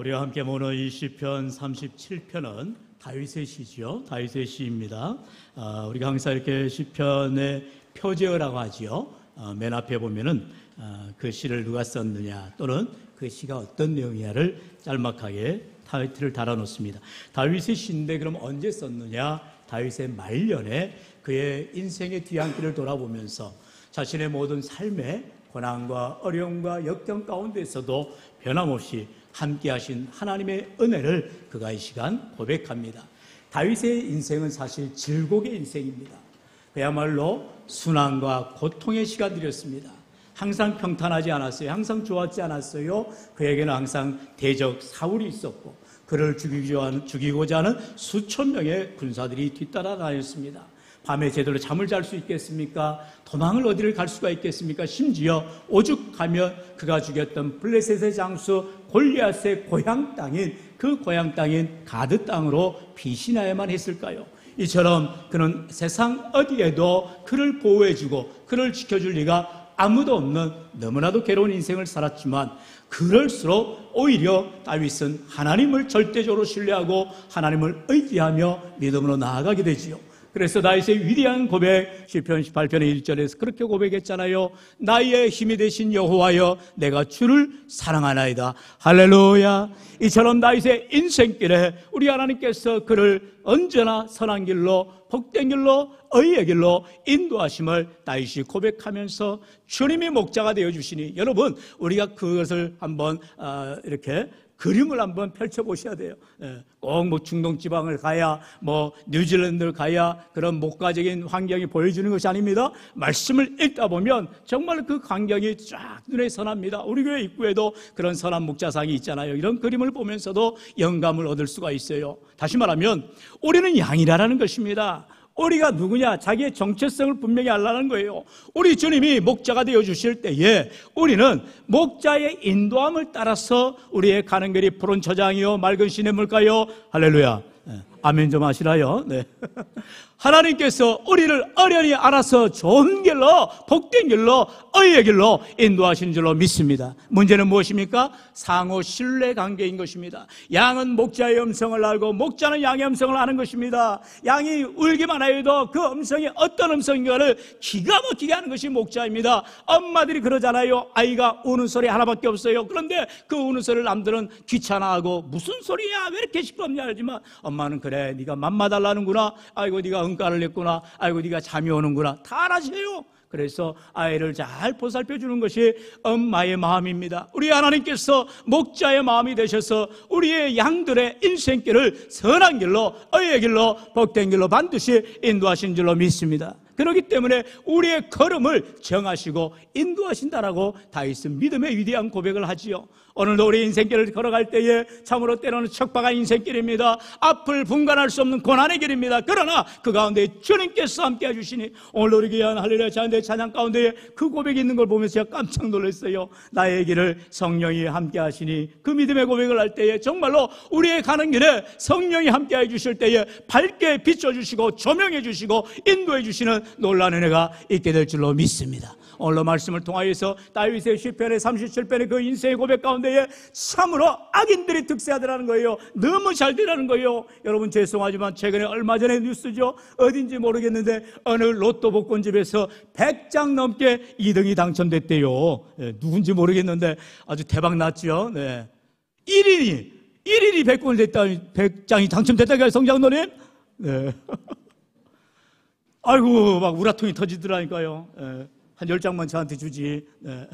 우리와 함께 모는 이 시편 37편은 다윗의 시죠. 다윗의 시입니다. 우리가 항상 이렇게 시편의 표제어라고 하지요. 맨 앞에 보면은 그 시를 누가 썼느냐 또는 그 시가 어떤 내용이냐를 짤막하게 타이틀을 달아놓습니다. 다윗의 시인데 그럼 언제 썼느냐? 다윗의 말년에 그의 인생의 뒤안길을 돌아보면서 자신의 모든 삶의 고난과 어려움과 역경 가운데서도 변함없이 함께 하신 하나님의 은혜를 그가 이 시간 고백합니다. 다윗의 인생은 사실 질곡의 인생입니다. 그야말로 순환과 고통의 시간들이었습니다. 항상 평탄하지 않았어요. 항상 좋았지 않았어요. 그에게는 항상 대적 사울이 있었고 그를 죽이고자 하는 수천 명의 군사들이 뒤따라 다녔습니다. 밤에 제대로 잠을 잘 수 있겠습니까? 도망을 어디를 갈 수가 있겠습니까? 심지어 오죽하면 그가 죽였던 블레셋의 장수 골리앗의 고향 땅인 그 고향 땅인 가드 땅으로 피신하야만 했을까요? 이처럼 그는 세상 어디에도 그를 보호해주고 그를 지켜줄 리가 아무도 없는 너무나도 괴로운 인생을 살았지만 그럴수록 오히려 다윗은 하나님을 절대적으로 신뢰하고 하나님을 의지하며 믿음으로 나아가게 되지요. 그래서 다윗의 위대한 고백 시편 18편의 1절에서 그렇게 고백했잖아요. 나의 힘이 되신 여호와여 내가 주를 사랑하나이다. 할렐루야. 이처럼 다윗의 인생길에 우리 하나님께서 그를 언제나 선한 길로 복된 길로 의의 길로 인도하심을 다윗이 고백하면서 주님이 목자가 되어주시니 여러분 우리가 그것을 한번 이렇게 그림을 한번 펼쳐보셔야 돼요. 꼭 뭐 중동지방을 가야 뭐 뉴질랜드를 가야 그런 목가적인 환경이 보여주는 것이 아닙니다. 말씀을 읽다 보면 정말 그 광경이 쫙 눈에 선합니다. 우리 교회 입구에도 그런 선한 목자상이 있잖아요. 이런 그림을 보면서도 영감을 얻을 수가 있어요. 다시 말하면 우리는 양이라는 것입니다. 우리가 누구냐? 자기의 정체성을 분명히 알라는 거예요. 우리 주님이 목자가 되어주실 때에 우리는 목자의 인도함을 따라서 우리의 가는 길이 푸른 저장이요 맑은 시냇물가요. 할렐루야. 아멘 좀 하시라요. 네. 하나님께서 우리를 어련히 알아서 좋은 길로 복된 길로 의의 길로 인도하신 줄로 믿습니다. 문제는 무엇입니까? 상호 신뢰 관계인 것입니다. 양은 목자의 음성을 알고 목자는 양의 음성을 아는 것입니다. 양이 울기만 해도 그 음성이 어떤 음성인가를 기가 막히게 하는 것이 목자입니다. 엄마들이 그러잖아요. 아이가 우는 소리 하나밖에 없어요. 그런데 그 우는 소리를 남들은 귀찮아하고 무슨 소리야 왜 이렇게 시끄럽냐 하지만 엄마는 그래 네가 맘마 달라는구나. 아이고 네가 응가를 냈구나. 아이고 네가 잠이 오는구나. 다 알아주세요. 그래서 아이를 잘 보살펴 주는 것이 엄마의 마음입니다. 우리 하나님께서 목자의 마음이 되셔서 우리의 양들의 인생길을 선한 길로 의의 길로 복된 길로 반드시 인도하신 줄로 믿습니다. 그렇기 때문에 우리의 걸음을 정하시고 인도하신다라고 다윗은 믿음의 위대한 고백을 하지요. 오늘도 우리 인생길을 걸어갈 때에 참으로 때로는 척박한 인생길입니다. 앞을 분간할 수 없는 고난의 길입니다. 그러나 그 가운데 주님께서 함께 해주시니 오늘도 우리 귀한 할렐루야 찬양대 찬양 가운데에 그 고백이 있는 걸 보면서 제가 깜짝 놀랐어요. 나의 길을 성령이 함께 하시니 그 믿음의 고백을 할 때에 정말로 우리의 가는 길에 성령이 함께 해주실 때에 밝게 비춰주시고 조명해 주시고 인도해 주시는 놀라운 은혜가 있게 될 줄로 믿습니다. 오늘 말씀을 통하여서 다윗의 시편의 37편의 그 인생의 고백 가운데에 참으로 악인들이 득세하더라는 거예요. 너무 잘 되라는 거예요. 여러분 죄송하지만 최근에 얼마 전에 뉴스죠. 어딘지 모르겠는데 어느 로또 복권집에서 100장 넘게 2등이 당첨됐대요. 누군지 모르겠는데 아주 대박 났죠. 네. 1일이 백권을 됐다, 100장이 당첨됐다니까요, 성장노님. 네. 아이고 막 우라통이 터지더라니까요. 한 10장만 저한테 주지. 네.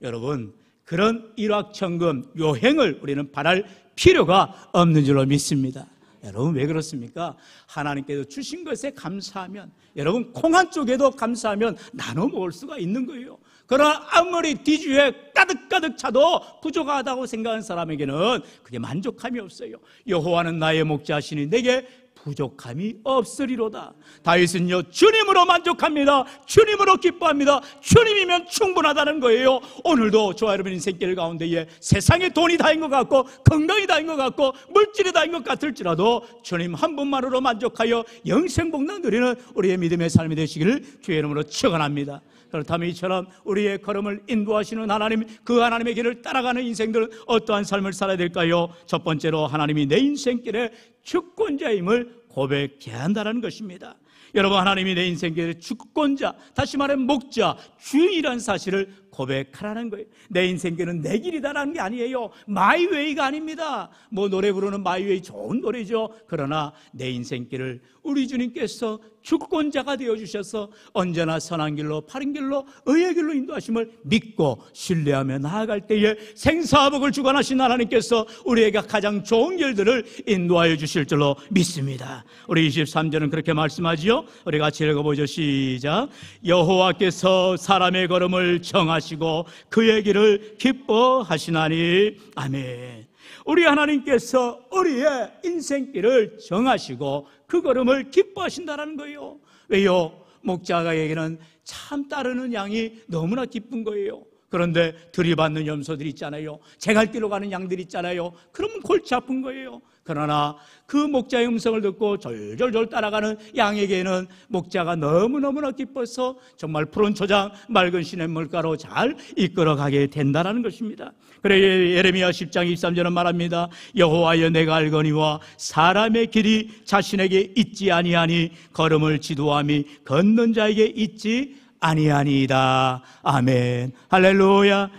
여러분 그런 일확천금 요행을 우리는 바랄 필요가 없는 줄로 믿습니다. 여러분 왜 그렇습니까? 하나님께서 주신 것에 감사하면 여러분 콩 한 쪽에도 감사하면 나눠 먹을 수가 있는 거예요. 그러나 아무리 뒤주에 가득가득 차도 부족하다고 생각하는 사람에게는 그게 만족함이 없어요. 여호와는 나의 목자시니 내게 부족함이 없으리로다. 다윗은요, 주님으로 만족합니다. 주님으로 기뻐합니다. 주님이면 충분하다는 거예요. 오늘도 저와 여러분 인생길 가운데에 세상에 돈이 다인 것 같고 건강이 다인 것 같고 물질이 다인 것 같을지라도 주님 한 분만으로 만족하여 영생복락 누리는 우리의 믿음의 삶이 되시기를 주의 이름으로 축원합니다. 그렇다면 이처럼 우리의 걸음을 인도하시는 하나님, 그 하나님의 길을 따라가는 인생들은 어떠한 삶을 살아야 될까요? 첫 번째로 하나님이 내 인생길의 주권자임을 고백해야 한다는 것입니다. 여러분, 하나님이 내 인생길의 주권자, 다시 말해 목자, 주인이라는 사실을 고백하라는 거예요. 내 인생길은 내 길이다라는 게 아니에요. 마이웨이가 아닙니다. 뭐 노래 부르는 마이웨이 좋은 노래죠. 그러나 내 인생길을 우리 주님께서 주권자가 되어주셔서 언제나 선한 길로 바른 길로 의의 길로 인도하심을 믿고 신뢰하며 나아갈 때에 생사복을 주관하신 하나님께서 우리에게 가장 좋은 길들을 인도하여 주실 줄로 믿습니다. 우리 23절은 그렇게 말씀하지요. 우리 같이 읽어보죠. 시작. 여호와께서 사람의 걸음을 정하시고 그의 길을 기뻐하시나니. 아멘. 우리 하나님께서 우리의 인생길을 정하시고 그 걸음을 기뻐하신다는 거예요. 왜요? 목자가에게는 참 따르는 양이 너무나 기쁜 거예요. 그런데 들이받는 염소들 있잖아요. 제갈길로 가는 양들 있잖아요. 그러면 골치 아픈 거예요. 그러나 그 목자의 음성을 듣고 졸졸졸 따라가는 양에게는 목자가 너무너무나 기뻐서 정말 푸른 초장 맑은 시냇물가로 잘 이끌어가게 된다는 것입니다. 그래 예레미야 10장 23절은 말합니다. 여호와여 내가 알거니와 사람의 길이 자신에게 있지 아니하니 걸음을 지도함이 걷는 자에게 있지 아니하니이다. 아멘. 할렐루야.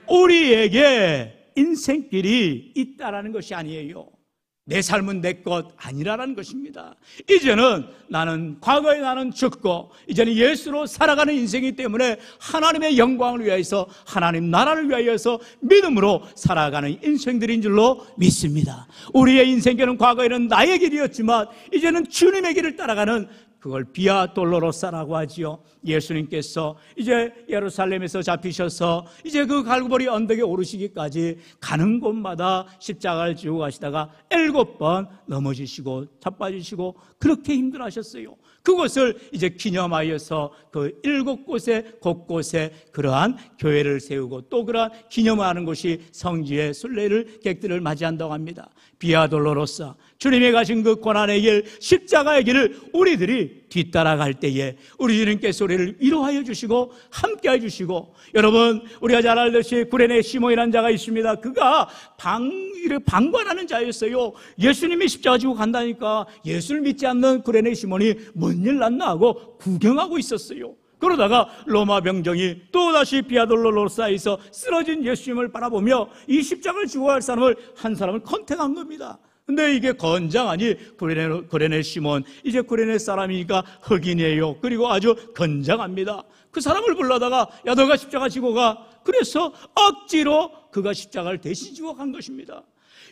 우리에게 인생길이 있다라는 것이 아니에요. 내 삶은 내 것 아니라는 것입니다. 이제는 나는 과거에 나는 죽고 이제는 예수로 살아가는 인생이기 때문에 하나님의 영광을 위하여서 하나님 나라를 위하여서 믿음으로 살아가는 인생들인 줄로 믿습니다. 우리의 인생길은 과거에는 나의 길이었지만 이제는 주님의 길을 따라가는, 그걸 비아 돌로로사라고 하지요. 예수님께서 이제 예루살렘에서 잡히셔서 이제 그 갈보리 언덕에 오르시기까지 가는 곳마다 십자가를 지고 가시다가 7번 넘어지시고 자빠지시고 그렇게 힘들어하셨어요. 그것을 이제 기념하여서 그 7곳에 곳곳에 그러한 교회를 세우고 또 그러한 기념하는 곳이 성지의 순례를 객들을 맞이한다고 합니다. 비아 돌로로사, 주님이 가신 그 고난의 길, 십자가의 길을 우리들이 뒤따라갈 때에 우리 주님께서 우리를 위로하여 주시고 함께해 주시고, 여러분 우리가 잘 알듯이 구레네 시몬이라는 자가 있습니다. 그가 방관하는 자였어요. 예수님이 십자가 지고 간다니까 예수를 믿지 않는 구레네 시몬이 뭔 일 났나 하고 구경하고 있었어요. 그러다가 로마 병정이 또다시 비아돌로로사에서 쓰러진 예수님을 바라보며 이 십자가를 지고 갈 사람을 한 사람을 컨택한 겁니다. 근데 이게 건장하니 구레네 시몬, 이제 구레네 사람이니까 흑인이에요. 그리고 아주 건장합니다. 그 사람을 불러다가 야 너가 십자가 지고 가. 그래서 억지로 그가 십자가를 대신 지고 간 것입니다.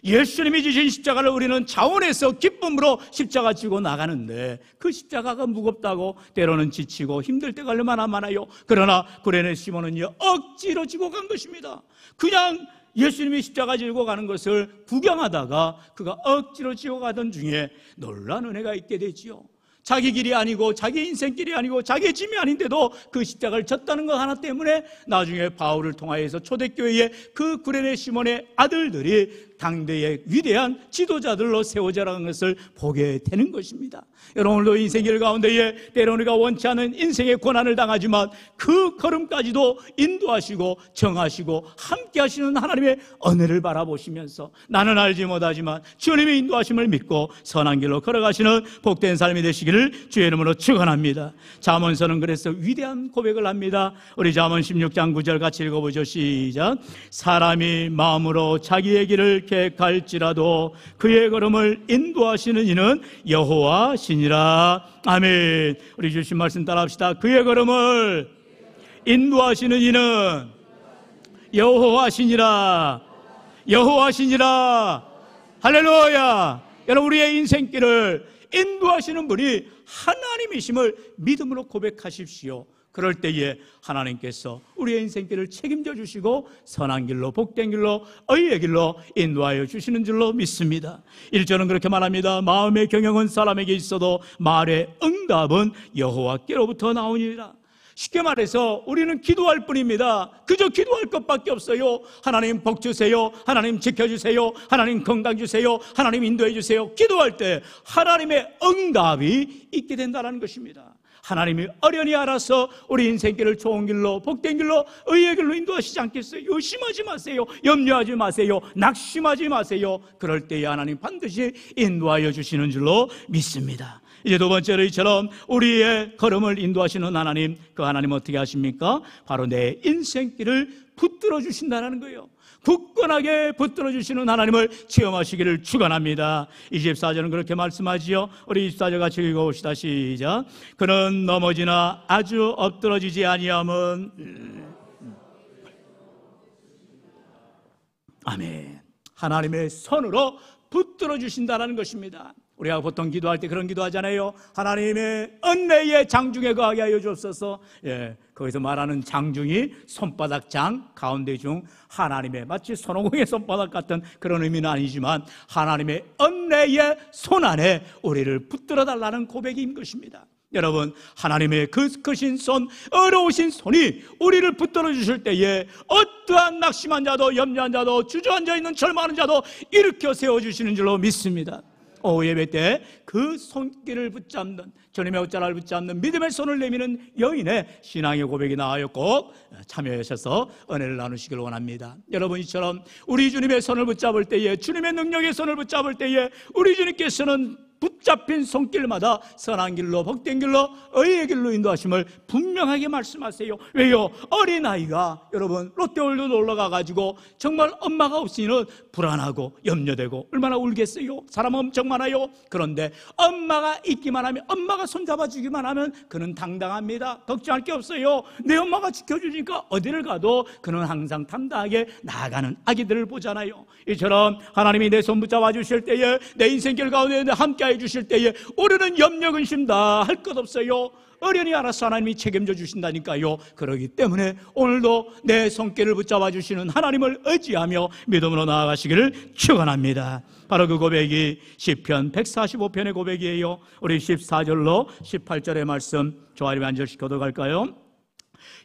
예수님이 지신 십자가를 우리는 자원해서 기쁨으로 십자가 지고 나가는데 그 십자가가 무겁다고 때로는 지치고 힘들 때가 얼마나 많아요. 그러나 구레네 시몬은요 억지로 지고 간 것입니다. 그냥 예수님이 십자가 지고 가는 것을 구경하다가 그가 억지로 지고 가던 중에 놀라운 은혜가 있게 되지요. 자기 길이 아니고 자기 인생길이 아니고 자기의 짐이 아닌데도 그 십자가를 졌다는 것 하나 때문에 나중에 바울을 통하여서 초대교회의 그 구레네 시몬의 아들들이 당대의 위대한 지도자들로 세워져가는 것을 보게 되는 것입니다. 여러분, 오늘도 인생길 가운데에 때로는 우리가 원치 않은 인생의 고난을 당하지만 그 걸음까지도 인도하시고 정하시고 함께 하시는 하나님의 은혜를 바라보시면서 나는 알지 못하지만 주님의 인도하심을 믿고 선한 길로 걸어가시는 복된 삶이 되시기를 주의 이름으로 축원합니다. 잠언서는 그래서 위대한 고백을 합니다. 우리 잠언 16장 9절 같이 읽어보죠. 시작. 사람이 마음으로 자기의 길을 갈지라도 그의 걸음을 인도하시는 이는 여호와시니라. 아멘. 우리 주신 말씀 따라합시다. 그의 걸음을 인도하시는 이는 여호와시니라. 여호와시니라. 할렐루야. 여러분, 우리의 인생길을 인도하시는 분이 하나님이심을 믿음으로 고백하십시오. 그럴 때에 하나님께서 우리의 인생길을 책임져 주시고 선한 길로, 복된 길로, 의의 길로 인도하여 주시는 줄로 믿습니다. 1절은 그렇게 말합니다. 마음의 경영은 사람에게 있어도 말의 응답은 여호와께로부터 나오니라. 쉽게 말해서 우리는 기도할 뿐입니다. 그저 기도할 것밖에 없어요. 하나님 복 주세요, 하나님 지켜주세요, 하나님 건강 주세요, 하나님 인도해 주세요. 기도할 때 하나님의 응답이 있게 된다는 것입니다. 하나님이 어련히 알아서 우리 인생길을 좋은 길로, 복된 길로, 의의 길로 인도하시지 않겠어요? 의심하지 마세요. 염려하지 마세요. 낙심하지 마세요. 그럴 때에 하나님 반드시 인도하여 주시는 줄로 믿습니다. 이제 두 번째로 이처럼 우리의 걸음을 인도하시는 하나님, 그 하나님 어떻게 하십니까? 바로 내 인생길을 붙들어 주신다는 거예요. 굳건하게 붙들어 주시는 하나님을 체험하시기를 축원합니다. 24절은 그렇게 말씀하지요. 우리 24절 같이 읽어봅시다. 시작. 그는 넘어지나 아주 엎드러지지 아니함은 아멘. 하나님의 손으로 붙들어 주신다는 것입니다. 우리가 보통 기도할 때 그런 기도하잖아요. 하나님의 은혜의 장중에 거하게 하여 주옵소서. 거기서 말하는 장중이 손바닥 장, 가운데 중, 하나님의 마치 손오공의 손바닥 같은 그런 의미는 아니지만 하나님의 은혜의 손 안에 우리를 붙들어 달라는 고백인 것입니다. 여러분, 하나님의 그 크신 손, 어려우신 손이 우리를 붙들어 주실 때에 어떠한 낙심한 자도, 염려한 자도, 주저앉아 있는 절망하는 자도 일으켜 세워주시는 줄로 믿습니다. 오후 예배 때 그 손길을 붙잡는, 주님의 옷자락을 붙잡는 믿음의 손을 내미는 여인의 신앙의 고백이 나와요. 꼭 참여하셔서 은혜를 나누시길 원합니다. 여러분, 이처럼 우리 주님의 손을 붙잡을 때에, 주님의 능력의 손을 붙잡을 때에 우리 주님께서는 붙잡힌 손길마다 선한 길로, 복된 길로, 의의 길로 인도하심을 분명하게 말씀하세요. 왜요? 어린아이가 여러분 롯데월드 놀러가가지고 정말 엄마가 없이는 불안하고 염려되고 얼마나 울겠어요? 사람 엄청 많아요. 그런데 엄마가 있기만 하면, 엄마가 손잡아주기만 하면 그는 당당합니다. 걱정할 게 없어요. 내 엄마가 지켜주니까 어디를 가도 그는 항상 당당하게 나아가는 아기들을 보잖아요. 이처럼 하나님이 내 손 붙잡아 주실 때에, 내 인생길 가운데 함께 해 주실 때에 우리는 염려 근심 다 할 것 없어요. 어련히 알아서 하나님이 책임져 주신다니까요. 그렇기 때문에 오늘도 내 손길을 붙잡아 주시는 하나님을 의지하며 믿음으로 나아가시기를 축원합니다. 바로 그 고백이 시편 145편의 고백이에요. 우리 14절로 18절의 말씀 조아림 한 절씩 걷어갈까요?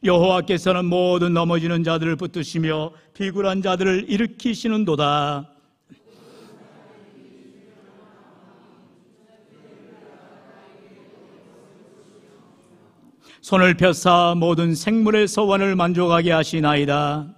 여호와께서는 모든 넘어지는 자들을 붙드시며 비굴한 자들을 일으키시는도다. 손을 펴사 모든 생물의 소원을 만족하게 하시나이다.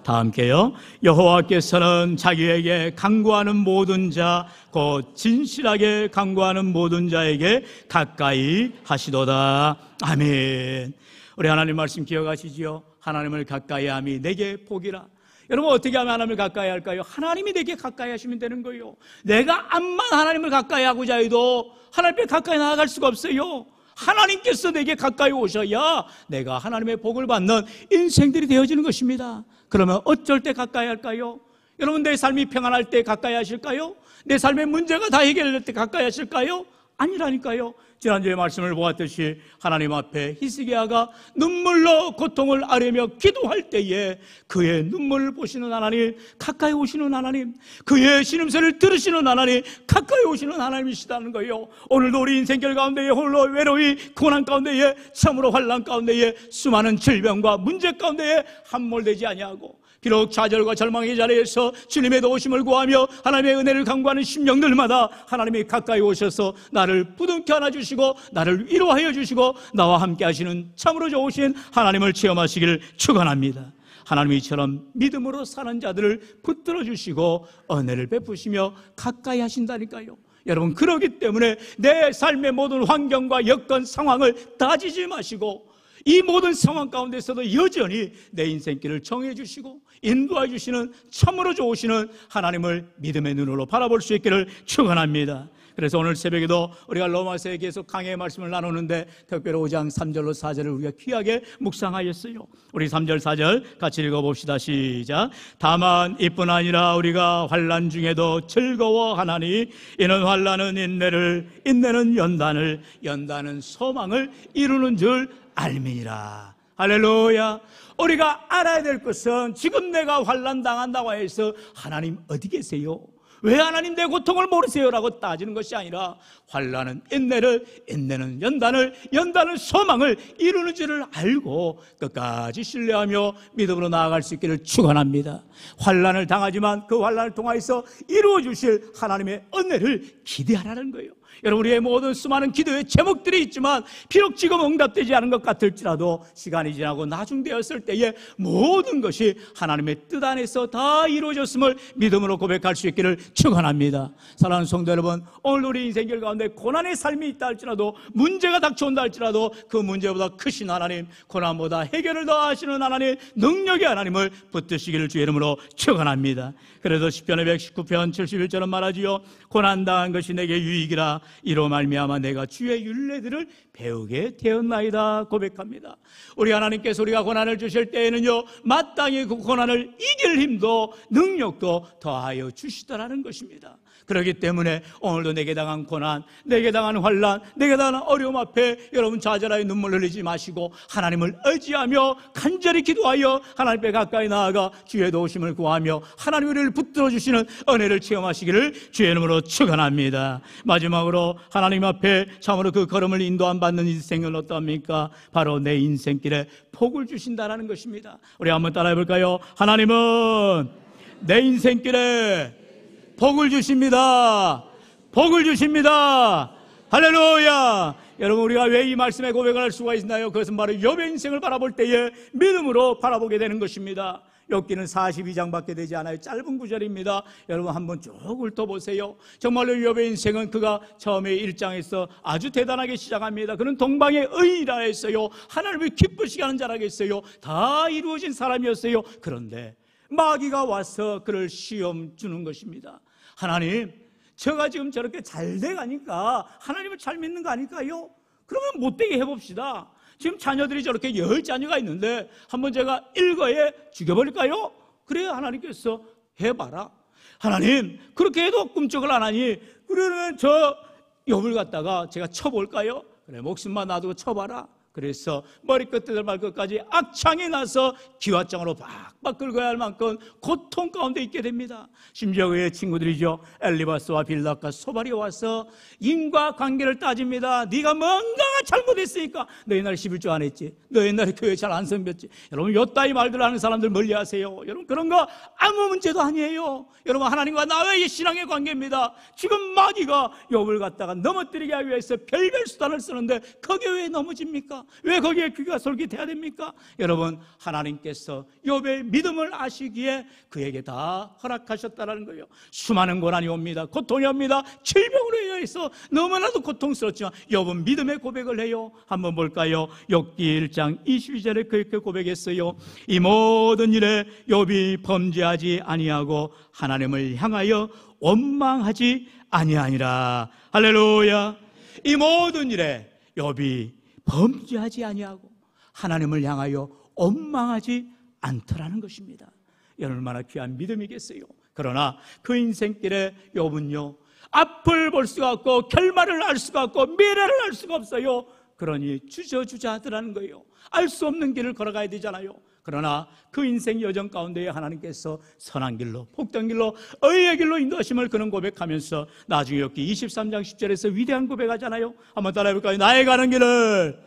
다 함께요. 여호와께서는 자기에게 간구하는 모든 자, 곧 진실하게 간구하는 모든 자에게 가까이 하시도다. 아멘. 우리 하나님 말씀 기억하시지요? 하나님을 가까이 함이 내게 복이라. 여러분, 어떻게 하면 하나님을 가까이 할까요? 하나님이 내게 가까이 하시면 되는 거예요. 내가 암만 하나님을 가까이 하고자 해도 하나님 앞에 가까이 나아갈 수가 없어요. 하나님께서 내게 가까이 오셔야 내가 하나님의 복을 받는 인생들이 되어지는 것입니다. 그러면 어쩔 때 가까이 할까요? 여러분, 내 삶이 평안할 때 가까이 하실까요? 내 삶의 문제가 다 해결될 때 가까이 하실까요? 아니라니까요. 지난주에 말씀을 보았듯이 하나님 앞에 히스기야가 눈물로 고통을 앓으며 기도할 때에 그의 눈물을 보시는 하나님, 가까이 오시는 하나님, 그의 신음소리를 들으시는 하나님, 가까이 오시는 하나님이시다는 거예요. 오늘도 우리 인생길 가운데에 홀로 외로이 고난 가운데에, 참으로 환난 가운데에, 수많은 질병과 문제 가운데에 함몰되지 아니하고, 비록 좌절과 절망의 자리에서 주님의 도우심을 구하며 하나님의 은혜를 간구하는 심령들마다 하나님이 가까이 오셔서 나를 부둥켜 안아주시고 나를 위로하여 주시고 나와 함께 하시는 참으로 좋으신 하나님을 체험하시기를 축원합니다. 하나님이 이처럼 믿음으로 사는 자들을 붙들어 주시고 은혜를 베푸시며 가까이 하신다니까요. 여러분, 그러기 때문에 내 삶의 모든 환경과 여건 상황을 따지지 마시고 이 모든 상황 가운데서도 여전히 내 인생길을 정해 주시고 인도해 주시는 참으로 좋으시는 하나님을 믿음의 눈으로 바라볼 수 있기를 축원합니다. 그래서 오늘 새벽에도 우리가 로마서에 계속 강해의 말씀을 나누는데 특별히 5장 3절로 4절을 우리가 귀하게 묵상하였어요. 우리 3절 4절 같이 읽어봅시다. 시작. 다만 이뿐 아니라 우리가 환난 중에도 즐거워하나니 이는 환난은 인내를, 인내는 연단을, 연단은 소망을 이루는 줄 알미니라. 할렐루야. 우리가 알아야 될 것은 지금 내가 환난 당한다고 해서 하나님 어디 계세요? 왜 하나님 내 고통을 모르세요? 라고 따지는 것이 아니라 환난은 인내를, 인내는 연단을, 연단은 소망을 이루는 줄을 알고 끝까지 신뢰하며 믿음으로 나아갈 수 있기를 축원합니다. 환난을 당하지만 그 환난을 통하여서 이루어 주실 하나님의 은혜를 기대하라는 거예요. 여러분, 우리의 모든 수많은 기도의 제목들이 있지만 비록 지금 응답되지 않은 것 같을지라도 시간이 지나고 나중되었을 때에 모든 것이 하나님의 뜻 안에서 다 이루어졌음을 믿음으로 고백할 수 있기를 축원합니다. 사랑하는 성도 여러분, 오늘 우리 인생길 가운데 고난의 삶이 있다 할지라도, 문제가 닥쳐온다 할지라도 그 문제보다 크신 하나님, 고난보다 해결을 더 하시는 하나님, 능력의 하나님을 붙드시기를 주의 이름으로 축원합니다. 그래서 시편의 119편 71절은 말하지요. 고난당한 것이 내게 유익이라 이로 말미암아 내가 주의 율례들을 배우게 되었나이다 고백합니다. 우리 하나님께서 우리가 고난을 주실 때에는요, 마땅히 그 고난을 이길 힘도 능력도 더하여 주시더라는 것입니다. 그렇기 때문에 오늘도 내게 당한 고난, 내게 당한 환난, 내게 당한 어려움 앞에 여러분 좌절하여 눈물 흘리지 마시고 하나님을 의지하며 간절히 기도하여 하나님 앞에 가까이 나아가 주의 도우심을 구하며 하나님 우리를 붙들어 주시는 은혜를 체험하시기를 주의 이름으로 축원합니다. 마지막으로 하나님 앞에 참으로 그 걸음을 인도함 받는 인생은 어떠합니까? 바로 내 인생길에 복을 주신다는 것입니다. 우리 한번 따라해 볼까요? 하나님은 내 인생길에 복을 주십니다. 복을 주십니다. 할렐루야. 여러분, 우리가 왜 이 말씀에 고백을 할 수가 있나요? 그것은 바로 욥의 인생을 바라볼 때에 믿음으로 바라보게 되는 것입니다. 욥기는 42장밖에 되지 않아요. 짧은 구절입니다. 여러분 한번 쭉 훑어보세요. 정말로 욥의 인생은 그가 처음에 1장에서 아주 대단하게 시작합니다. 그는 동방의 의인이라 했어요. 하나님을 기쁘시게 하는 자라고 했어요. 다 이루어진 사람이었어요. 그런데 마귀가 와서 그를 시험 주는 것입니다. 하나님, 제가 지금 저렇게 잘 돼가니까 하나님을 잘 믿는 거 아닐까요? 그러면 못되게 해봅시다. 지금 자녀들이 저렇게 10자녀가 있는데 한번 제가 일거에 죽여버릴까요? 그래야 하나님께서 해봐라. 하나님, 그렇게 해도 꿈쩍을 안 하니 그러면 저 욥을 갖다가 제가 쳐볼까요? 그래, 목숨만 놔두고 쳐봐라. 그래서 머리끝에서 발끝까지 악창이 나서 기와장으로 박박 긁어야 할 만큼 고통 가운데 있게 됩니다. 심지어 그의 친구들이죠, 엘리바스와 빌닷과 소발이 와서 인과관계를 따집니다. 네가 뭔가가 잘못했으니까 너 옛날에 11조 안 했지, 너 옛날에 교회 잘 안 섬겼지. 여러분, 요따위 말들 하는 사람들 멀리하세요. 여러분, 그런 거 아무 문제도 아니에요. 여러분, 하나님과 나의 신앙의 관계입니다. 지금 마귀가 욥을 갖다가 넘어뜨리게 하기 위해서 별별 수단을 쓰는데 거기에 왜 넘어집니까? 왜 거기에 귀가 솔깃해야 됩니까? 여러분, 하나님께서 욥의 믿음을 아시기에 그에게 다 허락하셨다는 거예요. 수많은 고난이 옵니다. 고통이 옵니다. 질병으로 인해서 너무나도 고통스럽지만 욥은 믿음의 고백을 해요. 한번 볼까요? 욥기 1장 22절에 그렇게 고백했어요. 이 모든 일에 욥이 범죄하지 아니하고 하나님을 향하여 원망하지 아니하니라. 할렐루야. 이 모든 일에 욥이 범죄하지 아니하고 하나님을 향하여 원망하지 않더라는 것입니다. 얼마나 귀한 믿음이겠어요. 그러나 그 인생길에 욥은요, 앞을 볼 수가 없고 결말을 알 수가 없고 미래를 알 수가 없어요. 그러니 주저주저 하더라는 거예요. 알 수 없는 길을 걸어가야 되잖아요. 그러나 그 인생 여정 가운데에 하나님께서 선한 길로, 복된 길로, 의의 길로 인도하심을 그는 고백하면서 나중에 욥기 23장 10절에서 위대한 고백하잖아요. 한번 따라해볼까요? 나의 가는 길을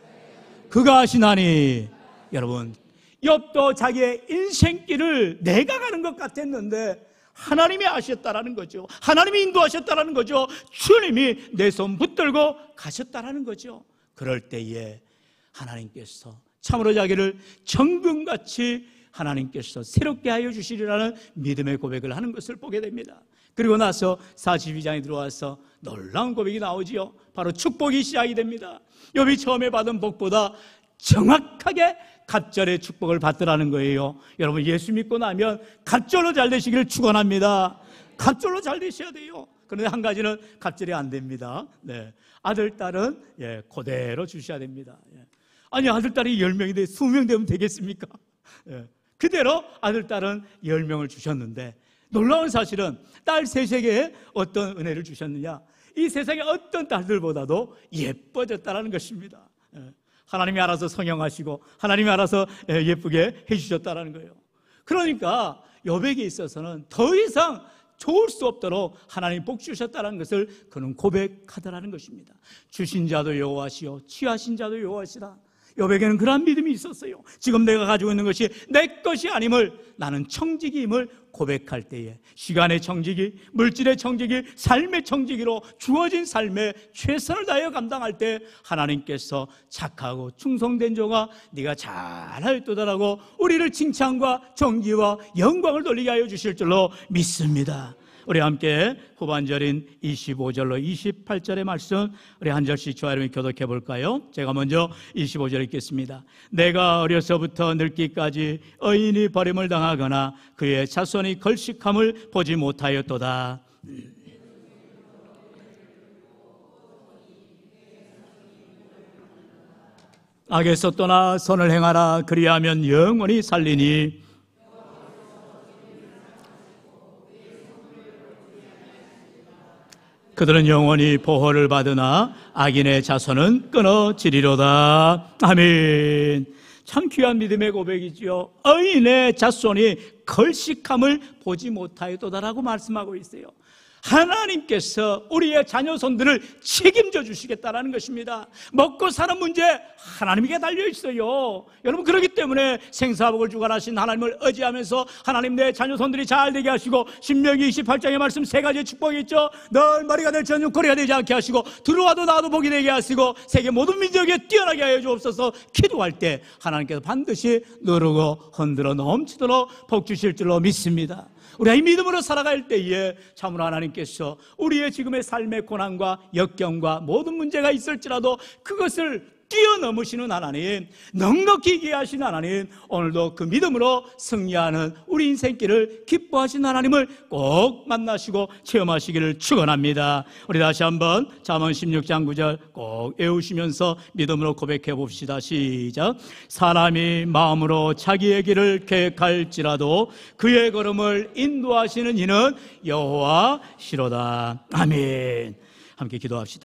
그가 아시나니. 여러분, 욥도 자기의 인생길을 내가 가는 것 같았는데 하나님이 아셨다라는 거죠. 하나님이 인도하셨다라는 거죠. 주님이 내 손 붙들고 가셨다라는 거죠. 그럴 때에 하나님께서 참으로 자기를 정금같이 하나님께서 새롭게 하여 주시리라는 믿음의 고백을 하는 것을 보게 됩니다. 그리고 나서 42장에 들어와서 놀라운 고백이 나오지요. 바로 축복이 시작이 됩니다. 욥이 처음에 받은 복보다 정확하게 갑절의 축복을 받더라는 거예요. 여러분, 예수 믿고 나면 갑절로 잘 되시기를 축원합니다. 갑절로 잘 되셔야 돼요. 그런데 한 가지는 갑절이 안 됩니다. 네. 아들, 딸은 그대로 주셔야 됩니다. 아니, 아들, 딸이 10명이 돼 20명 되면 되겠습니까? 그대로 아들, 딸은 10명을 주셨는데, 놀라운 사실은 딸 셋에게 어떤 은혜를 주셨느냐? 이 세상의 어떤 딸들보다도 예뻐졌다는 것입니다. 하나님이 알아서 성형하시고 하나님이 알아서 예쁘게 해주셨다는 거예요. 그러니까 여백에 있어서는 더 이상 좋을 수 없도록 하나님 복 주셨다는 것을 그는 고백하더라는 것입니다. 주신 자도 여호와시요 취하신 자도 여호와시라. 여백에는 그러한 믿음이 있었어요. 지금 내가 가지고 있는 것이 내 것이 아님을, 나는 청지기임을 고백할 때에 시간의 청지기, 물질의 청지기, 삶의 청지기로 주어진 삶에 최선을 다하여 감당할 때 하나님께서 착하고 충성된 종아 네가 잘하였도다라고 우리를 칭찬과 정기와 영광을 돌리게 하여 주실 줄로 믿습니다. 우리 함께 후반절인 25절로 28절의 말씀 우리 한 절씩 저와 여러분이 교독해 볼까요? 제가 먼저 25절 읽겠습니다. 내가 어려서부터 늙기까지 의인이 버림을 당하거나 그의 자손이 걸식함을 보지 못하였도다. 악에서 떠나 선을 행하라. 그리하면 영원히 살리니. 그들은 영원히 보호를 받으나 악인의 자손은 끊어지리로다. 아멘. 참 귀한 믿음의 고백이지요. 의인의 자손이 걸식함을 보지 못하였도다라고 말씀하고 있어요. 하나님께서 우리의 자녀손들을 책임져 주시겠다는 것입니다. 먹고 사는 문제 하나님에게 달려 있어요. 여러분, 그렇기 때문에 생사복을 주관하신 하나님을 의지하면서 하나님 내 자녀손들이 잘 되게 하시고, 신명기 28장의 말씀 세 가지의 축복이 있죠. 널 머리가 될지언정 꼬리가 되지 않게 하시고, 들어와도 나도 복이 되게 하시고, 세계 모든 민족에 뛰어나게 하여 주옵소서. 기도할 때 하나님께서 반드시 누르고 흔들어 넘치도록 복 주실 줄로 믿습니다. 우리가 이 믿음으로 살아갈 때에 참으로 하나님께서 우리의 지금의 삶의 고난과 역경과 모든 문제가 있을지라도 그것을 뛰어넘으시는 하나님, 넉넉히 이해하시는 하나님, 오늘도 그 믿음으로 승리하는 우리 인생길을 기뻐하시는 하나님을 꼭 만나시고 체험하시기를 축원합니다. 우리 다시 한번 잠언 16장 9절 꼭 외우시면서 믿음으로 고백해 봅시다. 시작. 사람이 마음으로 자기의 길을 계획할지라도 그의 걸음을 인도하시는 이는 여호와시로다. 아멘. 함께 기도합시다.